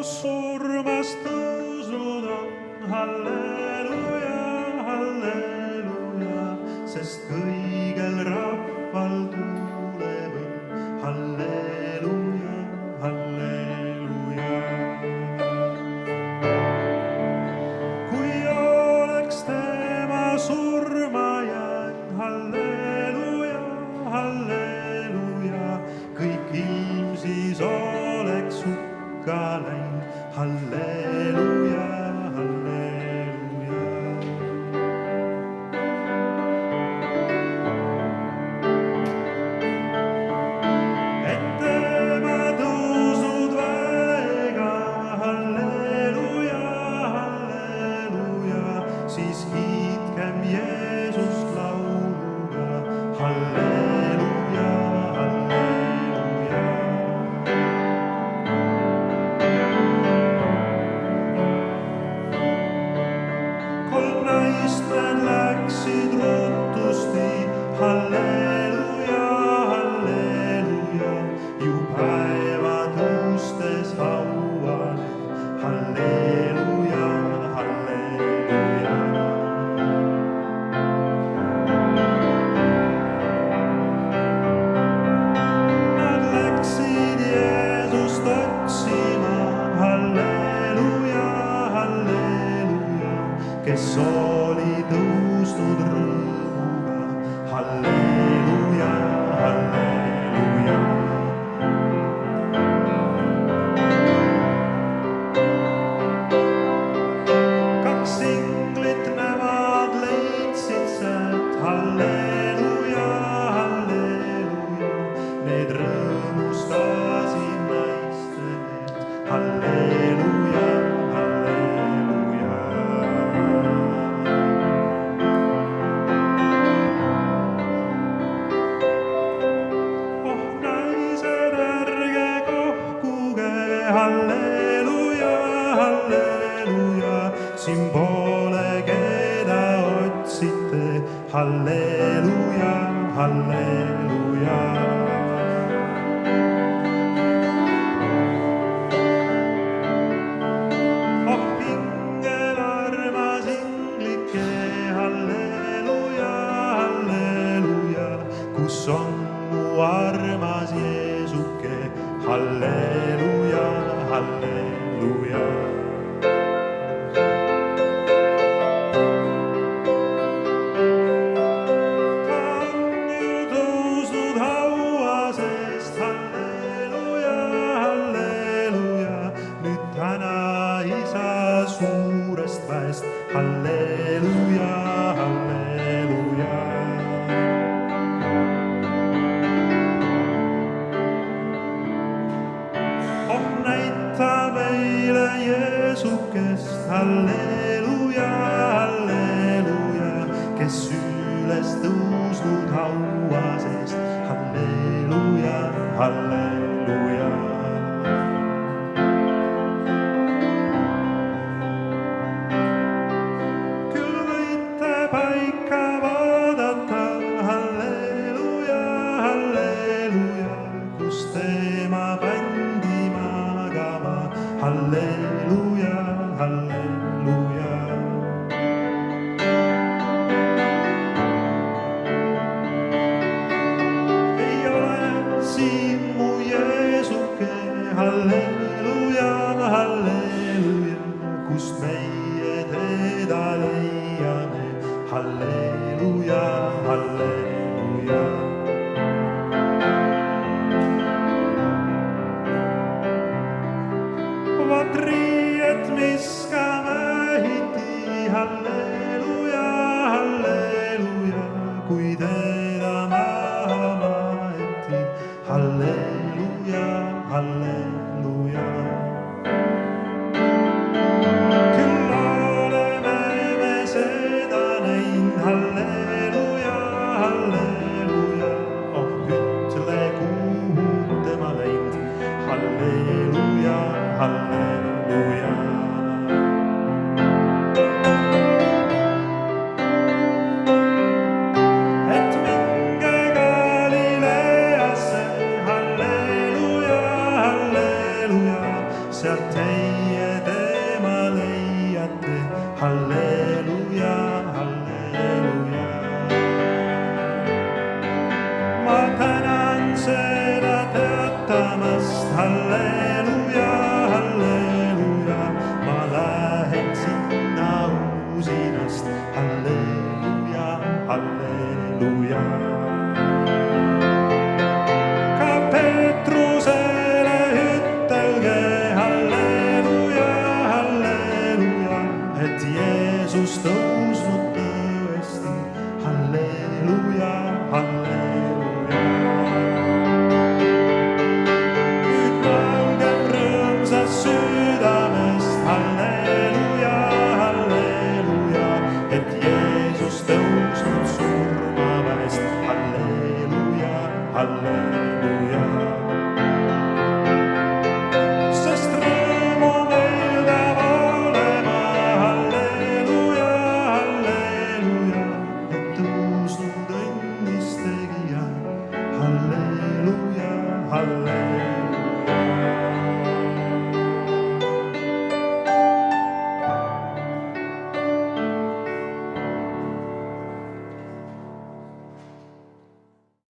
surmast tõusnud on, halleluuja, halleluuja, sest kõigel rahval tuuleb õnn, halleluuja, halleluuja. kui oleks tema surma jäänud, halleluuja, halleluuja, kõik ilm siis oleks hukka läinud, halleluuja, halleluuja. et tema tõusnud väega, halleluuja, halleluuja, siis kiitkem Jeesust lauluga, halleluuja, halleluuja. Need läksid ruttusti, halleluuja, halleluja, ju päeva tõustes hauale, halleluja, halleluja. Nad läksid Jeesust otsima, halleluja, halleluja, kes oli tõusnud rõõmuga, halleluuja, halleluuja. kaks inglit nemad leidsid sealt, halleluuja, halleluuja, need rõõmustasid naiste meelt, halleluuja, halleluuja. Halleluuja, halleluuja, siin pole keda otsite, halleluuja, halleluuja. oh ingel armas inglike, halleluuja, halleluuja, kus on mu armas Jeesuke, halleluuja, halleluuja. ta on ju tõusnud haua seest, halleluuja, halleluuja, nüüd täna isa suurest väest, halleluuja, halleluuja. näita meile Jeesukest, halleluuja, halleluuja, kes üles tõusnud haua seest, halleluuja, halleluuja. küll võite paika vaadata, halleluuja, halleluja, kus tema pandi magama, halleluuja, halleluuja. ei ole siin mu Jeesuke, halleluuja, halleluuja, kust meie teda leiame, halleluuja, halleluuja. vaat riiet, mis ka mähiti, halleluuja, halleluuja, kui teda maha maeti, halleluuja, halleluuja. küll oleme me seda näinud, halleluuja, halleluuja. halleluuja, halleluuja. Ma tänan seda teatamast, halleluuja, halleluuja. Ma lähen sinna uusinast, halleluuja, halleluuja. Ka Peetrusele ütelge halleluuja, halleluuja, et Jeesus tõus